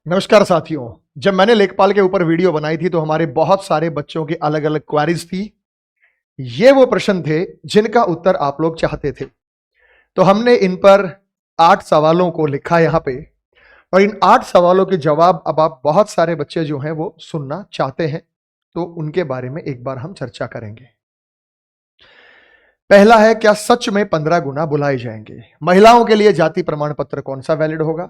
नमस्कार साथियों। जब मैंने लेखपाल के ऊपर वीडियो बनाई थी तो हमारे बहुत सारे बच्चों की अलग अलग क्वेरीज थी। ये वो प्रश्न थे जिनका उत्तर आप लोग चाहते थे, तो हमने इन पर 8 सवालों को लिखा यहां पे, और इन 8 सवालों के जवाब अब आप बहुत सारे बच्चे जो हैं वो सुनना चाहते हैं, तो उनके बारे में एक बार हम चर्चा करेंगे। पहला है, क्या सच में 15 गुना बुलाए जाएंगे? महिलाओं के लिए जाति प्रमाण पत्र कौन सा वैलिड होगा?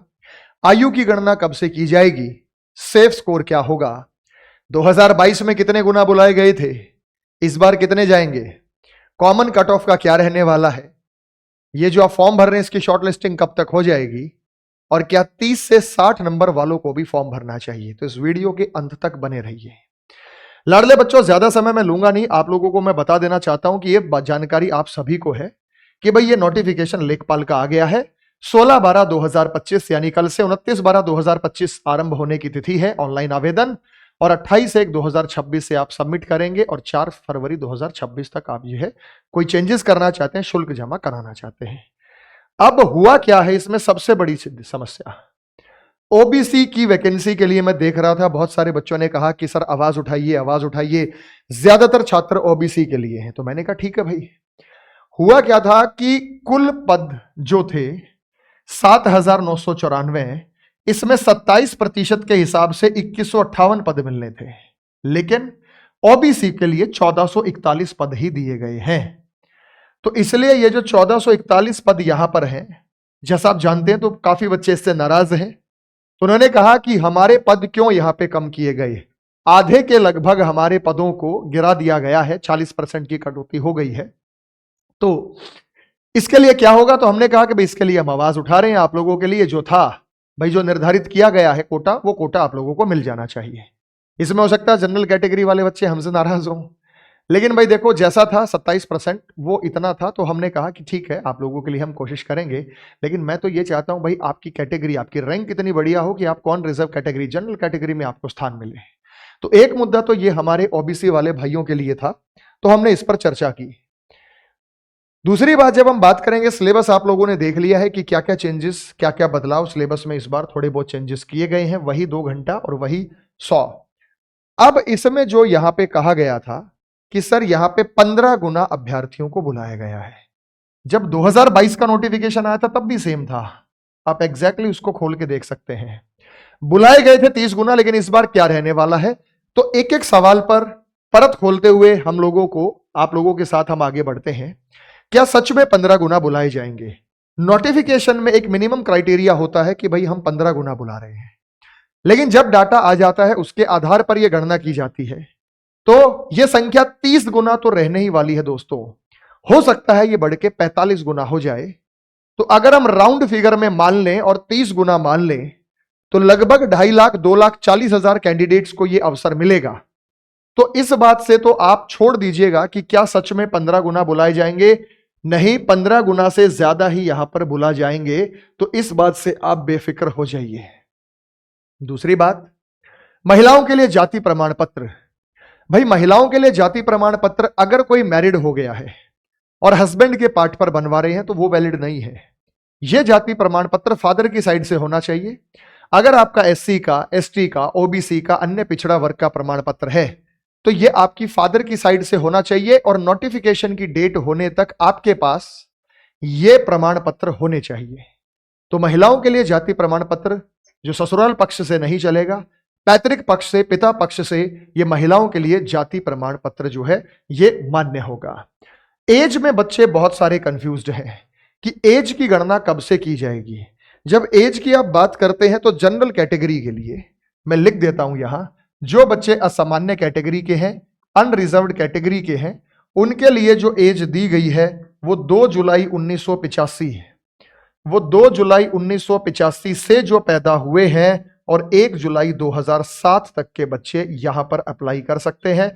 आयु की गणना कब से की जाएगी? सेफ स्कोर क्या होगा? 2022 में कितने गुना बुलाए गए थे, इस बार कितने जाएंगे? कॉमन कट ऑफ का क्या रहने वाला है? ये जो आप फॉर्म भर रहे हैं इसकी शॉर्टलिस्टिंग कब तक हो जाएगी? और क्या 30 से 60 नंबर वालों को भी फॉर्म भरना चाहिए? तो इस वीडियो के अंत तक बने रहिए। लाडले बच्चों, ज्यादा समय मैं लूंगा नहीं, आप लोगों को मैं बता देना चाहता हूं कि ये जानकारी आप सभी को है कि भाई ये नोटिफिकेशन लेखपाल का आ गया है। 16/12/2025 यानी कल से 29/12/2025 आरंभ होने की तिथि है ऑनलाइन आवेदन, और 28/1/2026 से आप सबमिट करेंगे और 4 फरवरी 2026 तक आप जो है कोई चेंजेस करना चाहते हैं, शुल्क जमा कराना चाहते हैं। अब हुआ क्या है इसमें सबसे बड़ी समस्या, ओबीसी की वैकेंसी के लिए मैं देख रहा था बहुत सारे बच्चों ने कहा कि सर आवाज उठाइए आवाज उठाइए, ज्यादातर छात्र ओबीसी के लिए हैं। तो मैंने कहा ठीक है भाई। हुआ क्या था कि कुल पद जो थे 7,994, इसमें 27% के हिसाब से 2158 पद मिलने थे, लेकिन ओबीसी के लिए 1441 पद ही दिए गए हैं। तो इसलिए ये जो 1441 पद यहां पर हैं, जैसा आप जानते हैं, तो काफी बच्चे इससे नाराज हैं। तो उन्होंने कहा कि हमारे पद क्यों यहां पे कम किए गए? आधे के लगभग हमारे पदों को गिरा दिया गया है, 40% की कटौती हो गई है। तो इसके लिए क्या होगा? तो हमने कहा कि भाई इसके लिए हम आवाज उठा रहे हैं, आप लोगों के लिए जो था भाई, जो निर्धारित किया गया है कोटा, वो कोटा आप लोगों को मिल जाना चाहिए। इसमें हो सकता है जनरल कैटेगरी वाले बच्चे हमसे नाराज हों, लेकिन भाई देखो जैसा था 27% वो इतना था, तो हमने कहा कि ठीक है आप लोगों के लिए हम कोशिश करेंगे। लेकिन मैं तो ये चाहता हूं भाई आपकी कैटेगरी, आपकी रैंक इतनी बढ़िया हो कि आप कौन रिजर्व कैटेगरी, जनरल कैटेगरी में आपको स्थान मिले। तो एक मुद्दा तो ये हमारे ओबीसी वाले भाइयों के लिए था, तो हमने इस पर चर्चा की। दूसरी बात, जब हम बात करेंगे सिलेबस, आप लोगों ने देख लिया है कि क्या क्या चेंजेस, क्या क्या बदलाव सिलेबस में इस बार थोड़े बहुत चेंजेस किए गए हैं, वही 2 घंटा और वही 100। अब इसमें जो यहां पे कहा गया था कि सर यहां पे 15 गुना अभ्यर्थियों को बुलाया गया है, जब 2022 का नोटिफिकेशन आया था तब भी सेम था। आप एग्जैक्टली उसको खोल के देख सकते हैं, बुलाए गए थे 30 गुना, लेकिन इस बार क्या रहने वाला है? तो एक एक सवाल पर परत खोलते हुए हम लोगों को, आप लोगों के साथ हम आगे बढ़ते हैं। क्या सच में 15 गुना बुलाए जाएंगे? नोटिफिकेशन में एक मिनिमम क्राइटेरिया होता है कि भाई हम 15 गुना बुला रहे हैं, लेकिन जब डाटा आ जाता है उसके आधार पर यह गणना की जाती है, तो यह संख्या 30 गुना तो रहने ही वाली है दोस्तों। हो सकता है यह बढ़ के 45 गुना हो जाए। तो अगर हम राउंड फिगर में मान लें और 30 गुना मान लें, तो लगभग 2.5 लाख 2,40,000 कैंडिडेट्स को यह अवसर मिलेगा। तो इस बात से तो आप छोड़ दीजिएगा कि क्या सच में 15 गुना बुलाए जाएंगे। नहीं, 15 गुना से ज्यादा ही यहां पर बुला जाएंगे, तो इस बात से आप बेफिक्र हो जाइए। दूसरी बात, महिलाओं के लिए जाति प्रमाण पत्र। भाई महिलाओं के लिए जाति प्रमाण पत्र अगर कोई मैरिड हो गया है और हस्बैंड के पार्ट पर बनवा रहे हैं तो वो वैलिड नहीं है। यह जाति प्रमाण पत्र फादर की साइड से होना चाहिए। अगर आपका एससी का, एसटी का, ओबीसी का, अन्य पिछड़ा वर्ग का प्रमाण पत्र है तो यह आपकी फादर की साइड से होना चाहिए, और नोटिफिकेशन की डेट होने तक आपके पास यह प्रमाण पत्र होने चाहिए। तो महिलाओं के लिए जाति प्रमाण पत्र जो ससुराल पक्ष से नहीं चलेगा, पैतृक पक्ष से, पिता पक्ष से, यह महिलाओं के लिए जाति प्रमाण पत्र जो है यह मान्य होगा। एज में बच्चे बहुत सारे कंफ्यूज्ड हैं कि एज की गणना कब से की जाएगी। जब एज की आप बात करते हैं तो जनरल कैटेगरी के लिए मैं लिख देता हूं यहां, जो बच्चे असामान्य कैटेगरी के हैं, अनरिजर्व्ड कैटेगरी के हैं, उनके लिए जो एज दी गई है वो 2 जुलाई 1985 है। वो 2 जुलाई 1985 से जो पैदा हुए हैं और 1 जुलाई 2007 तक के बच्चे यहां पर अप्लाई कर सकते हैं।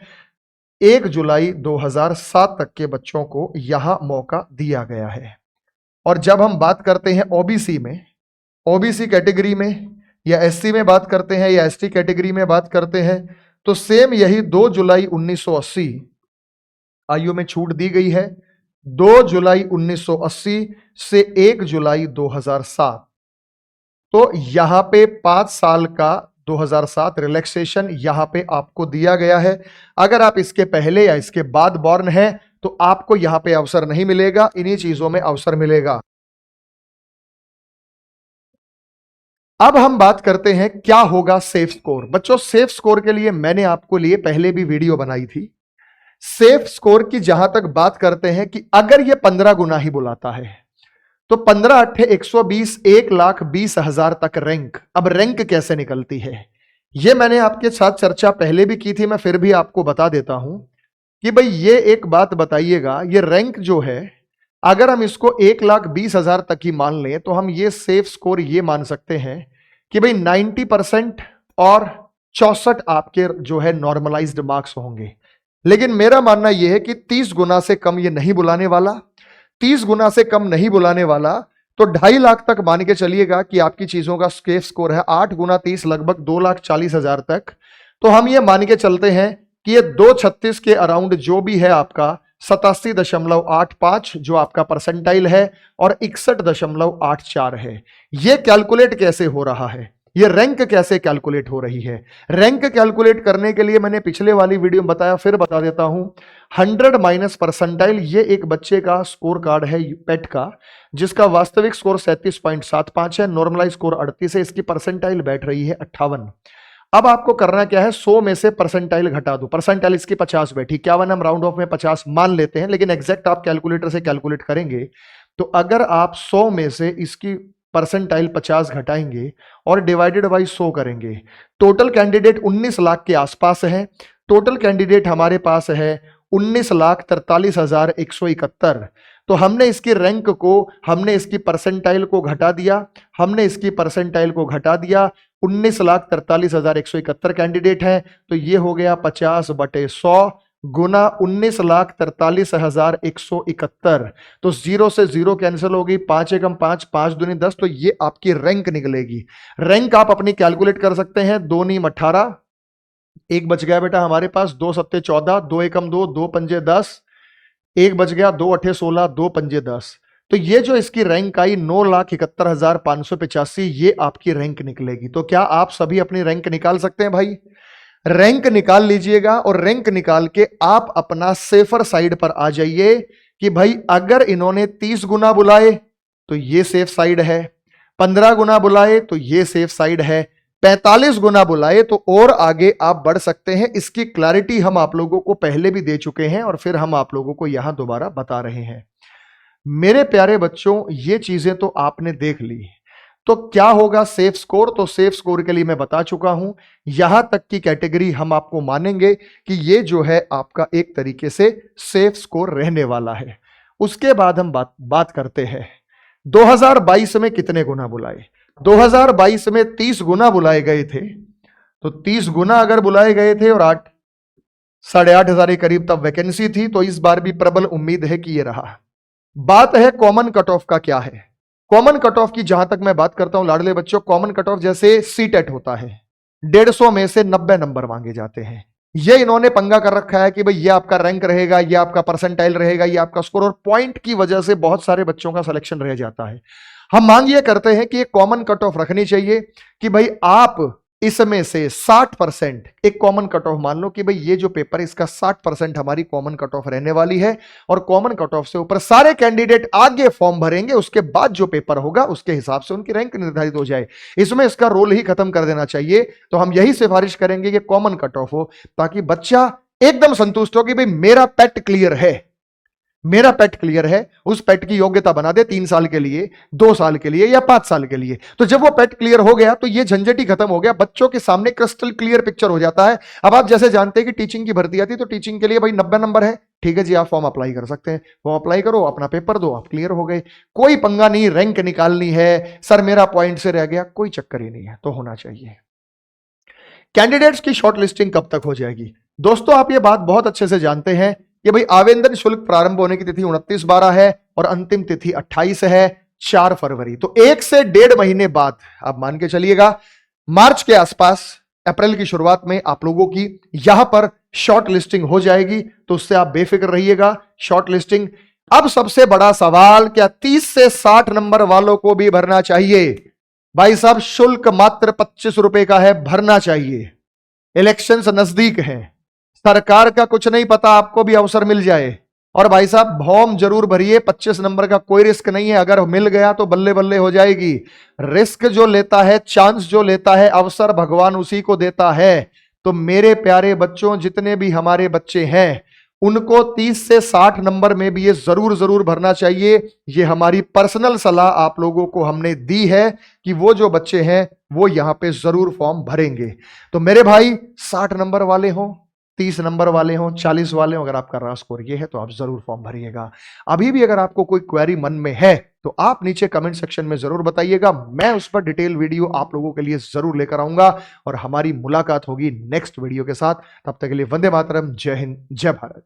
1 जुलाई 2007 तक के बच्चों को यहां मौका दिया गया है। और जब हम बात करते हैं ओबीसी में, ओबीसी कैटेगरी में या एससी में बात करते हैं या एसटी कैटेगरी में बात करते हैं, तो सेम यही 2 जुलाई 1980 आयु में छूट दी गई है। 2 जुलाई 1980 से 1 जुलाई 2007, तो यहां पे 5 साल का 2007 रिलैक्सेशन यहां पे आपको दिया गया है। अगर आप इसके पहले या इसके बाद बॉर्न हैं तो आपको यहां पे अवसर नहीं मिलेगा, इन्हीं चीजों में अवसर मिलेगा। अब हम बात करते हैं क्या होगा सेफ स्कोर। बच्चों सेफ स्कोर के लिए मैंने आपको लिए पहले भी वीडियो बनाई थी। सेफ स्कोर की जहां तक बात करते हैं कि अगर ये 15 गुना ही बुलाता है तो 15 अट्ठे 120, 1,20,000 तक रैंक। अब रैंक कैसे निकलती है ये मैंने आपके साथ चर्चा पहले भी की थी, मैं फिर भी आपको बता देता हूं कि भाई ये एक बात बताइएगा, ये रैंक जो है अगर हम इसको 1,20,000 तक ही मान लें तो हम ये सेफ स्कोर ये मान सकते हैं कि भाई 90% और 64 आपके जो है नॉर्मलाइज्ड मार्क्स होंगे। लेकिन मेरा मानना यह है कि 30 गुना से कम ये नहीं बुलाने वाला, 30 गुना से कम नहीं बुलाने वाला, तो 2.5 लाख तक मान के चलिएगा कि आपकी चीजों का सेफ स्कोर है। 8 गुना 30 लगभग 2,40,000 तक। तो हम ये मान के चलते हैं कि ये 236 के अराउंड जो भी है आपका 87.85 जो आपका परसेंटाइल है और 61.84 है। ये कैलकुलेट कैसे हो रहा है, ये रैंक कैसे कैलकुलेट हो रही है। रैंक कैलकुलेट करने के लिए मैंने पिछले वाली वीडियो में बताया, फिर बता देता हूं। 100 माइनस परसेंटाइल ये एक बच्चे का स्कोर कार्ड है पेट का, जिसका वास्तविक स्कोर 37.75 है, नॉर्मलाइज स्कोर 38 है, इसकी परसेंटाइल बैठ रही है 58। अब आपको करना क्या है, 100 में से परसेंटाइल घटा दो। परसेंटाइल इसकी 50 बैठी, 51 हम राउंड ऑफ में 50 मान लेते हैं, लेकिन एग्जैक्ट आप कैलकुलेटर से कैलकुलेट करेंगे तो अगर आप 100 में से इसकी परसेंटाइल 50 घटाएंगे और डिवाइडेड बाई 100 करेंगे, टोटल कैंडिडेट 19 लाख के आसपास है। टोटल कैंडिडेट हमारे पास है 19,43,171। तो हमने इसकी रैंक को, हमने इसकी परसेंटाइल को घटा दिया, 19,43,171 कैंडिडेट हैं, तो ये हो गया 50/100 गुना 19,43,171। तो 0 से 0 कैंसिल हो गई, 5 एकम 5, 5 दूनी 10, तो ये आपकी रैंक निकलेगी। रैंक आप अपनी कैलकुलेट कर सकते हैं। 2 नीम 18, एक बच गया बेटा हमारे पास, 2 सत्ते 14, 2 एकम 2, 2 पंजे 10, एक बच गया, 2 अठे 16, 2 पंजे 10। तो ये जो इसकी रैंक आई 9,71,585, ये आपकी रैंक निकलेगी। तो क्या आप सभी अपनी रैंक निकाल सकते हैं भाई? रैंक निकाल लीजिएगा और रैंक निकाल के आप अपना सेफर साइड पर आ जाइए कि भाई अगर इन्होंने 30 गुना बुलाए तो ये सेफ साइड है, 15 गुना बुलाए तो ये सेफ साइड है, 45 गुना बुलाए तो और आगे आप बढ़ सकते हैं। इसकी क्लैरिटी हम आप लोगों को पहले भी दे चुके हैं और फिर हम आप लोगों को यहां दोबारा बता रहे हैं। मेरे प्यारे बच्चों, ये चीजें तो आपने देख ली। तो क्या होगा सेफ स्कोर? तो सेफ स्कोर के लिए मैं बता चुका हूं, यहां तक की कैटेगरी हम आपको मानेंगे कि ये जो है आपका एक तरीके से सेफ स्कोर रहने वाला है। उसके बाद हम बात करते हैं 2022 में कितने गुना बुलाए। 2022 में 30 गुना बुलाए गए थे। तो 30 गुना अगर बुलाए गए थे और 8,500 के करीब तब वैकेंसी थी, तो इस बार भी प्रबल उम्मीद है कि ये रहा। बात है कॉमन कट ऑफ का क्या है। कॉमन कट ऑफ की जहां तक मैं बात करता हूं लाडले बच्चों, कॉमन कट ऑफ जैसे सीटेट होता है, 150 में से 90 नंबर मांगे जाते हैं। ये इन्होंने पंगा कर रखा है कि भाई ये आपका रैंक रहेगा, ये आपका परसेंटाइल रहेगा, ये आपका स्कोर, और पॉइंट की वजह से बहुत सारे बच्चों का सिलेक्शन रह जाता है। हम मांग ये करते हैं कि एक कॉमन कट ऑफ रखनी चाहिए कि भाई आप इसमें से 60% एक कॉमन कट ऑफ मान लो कि भाई ये जो पेपर है इसका 60% हमारी कॉमन कट ऑफ रहने वाली है, और कॉमन कट ऑफ से ऊपर सारे कैंडिडेट आगे फॉर्म भरेंगे, उसके बाद जो पेपर होगा उसके हिसाब से उनकी रैंक निर्धारित हो जाए। इसमें इसका रोल ही खत्म कर देना चाहिए। तो हम यही सिफारिश करेंगे कि कॉमन कट ऑफ हो, ताकि बच्चा एकदम संतुष्ट हो कि भाई मेरा पेट क्लियर है, मेरा पेट क्लियर है, उस पेट की योग्यता बना दे 3 साल के लिए, 2 साल के लिए या 5 साल के लिए। तो जब वो पेट क्लियर हो गया तो ये झंझट ही खत्म हो गया, बच्चों के सामने क्रिस्टल क्लियर पिक्चर हो जाता है। अब आप जैसे जानते हैं कि टीचिंग की भर्ती आती है, तो टीचिंग के लिए भाई 90 नंबर है, ठीक है जी, आप फॉर्म अप्लाई कर सकते हैं, फॉर्म अप्लाई करो, अपना पेपर दो, आप क्लियर हो गए, कोई पंगा नहीं। रैंक निकालनी है, सर मेरा पॉइंट से रह गया, कोई चक्कर ही नहीं है, तो होना चाहिए। कैंडिडेट्स की शॉर्ट लिस्टिंग कब तक हो जाएगी? दोस्तों आप ये बात बहुत अच्छे से जानते हैं कि भाई आवेदन शुल्क प्रारंभ होने की तिथि 29/12 है और अंतिम तिथि 28 है, 4 फरवरी। तो 1 से 1.5 महीने बाद आप मान के चलिएगा मार्च के आसपास, अप्रैल की शुरुआत में आप लोगों की यहां पर शॉर्ट लिस्टिंग हो जाएगी। तो उससे आप बेफिक्र रहिएगा। शॉर्ट लिस्टिंग, अब सबसे बड़ा सवाल, क्या 30 से 60 नंबर वालों को भी भरना चाहिए? भाई साहब शुल्क मात्र 25 रुपए का है, भरना चाहिए। इलेक्शंस नजदीक हैं, सरकार का कुछ नहीं पता, आपको भी अवसर मिल जाए। और भाई साहब फॉर्म जरूर भरिए, 25 नंबर का कोई रिस्क नहीं है, अगर मिल गया तो बल्ले बल्ले हो जाएगी। रिस्क जो लेता है, चांस जो लेता है, अवसर भगवान उसी को देता है। तो मेरे प्यारे बच्चों, जितने भी हमारे बच्चे हैं, उनको 30 से 60 नंबर में भी ये जरूर जरूर भरना चाहिए। ये हमारी पर्सनल सलाह आप लोगों को हमने दी है कि वो जो बच्चे हैं वो यहां पे जरूर फॉर्म भरेंगे। तो मेरे भाई 60 नंबर वाले हों, 30 नंबर वाले हों, 40 वाले हों, अगर आपका रहा स्कोर ये है तो आप जरूर फॉर्म भरिएगा। अभी भी अगर आपको कोई क्वेरी मन में है तो आप नीचे कमेंट सेक्शन में जरूर बताइएगा, मैं उस पर डिटेल वीडियो आप लोगों के लिए जरूर लेकर आऊंगा। और हमारी मुलाकात होगी नेक्स्ट वीडियो के साथ। तब तक के लिए वंदे मातरम, जय हिंद, जय भारत।